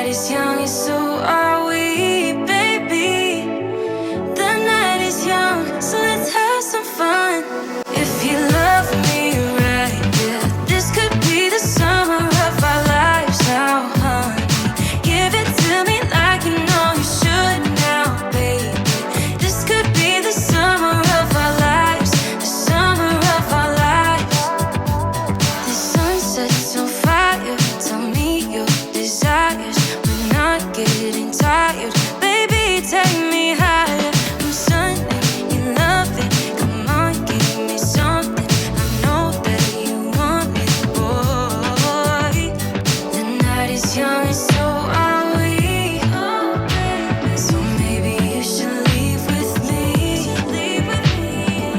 night is young and so are we, baby. The night is young, so let's have some fun. If you love me right, yeah, this could be the summer of our lives now, honey. Give it to me like you know you should now, baby. This could be the summer of our lives, the summer of our lives. The sun sets on fire, tell me your desires. We're not getting tired, baby, take me higher. I'm Sunday, you love it, come on, give me something. I know that you want it, boy. The night is young and so are we. So maybe you should leave with me.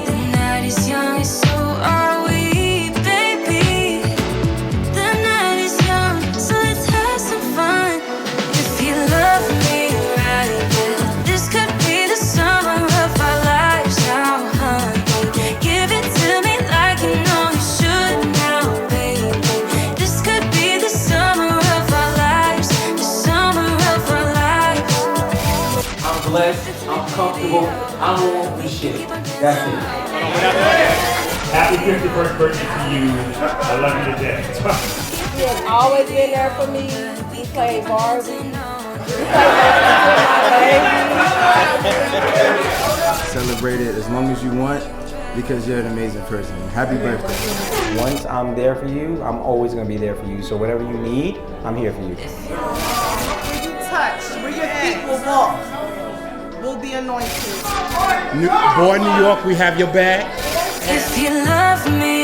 The night is young and so are we, baby. The night is young, so let's have some fun. If you love me right, yeah, this could be the summer of our lives now, honey. Give it to me like you know you should now, baby. This could be the summer of our lives, the summer of our lives. I'm blessed, I'm comfortable, I'm on the shit. That's it. Happy 51st birthday to you. I love you to death. He has always been there for me. He played Barbie. He played Celebrate it as long as you want because you're an amazing person. Happy birthday. Once I'm there for you, I'm always going to be there for you. So whatever you need, I'm here for you. Where you touch, where your feet will walk, will be anointed. Boy, New York, we have your back. If you love me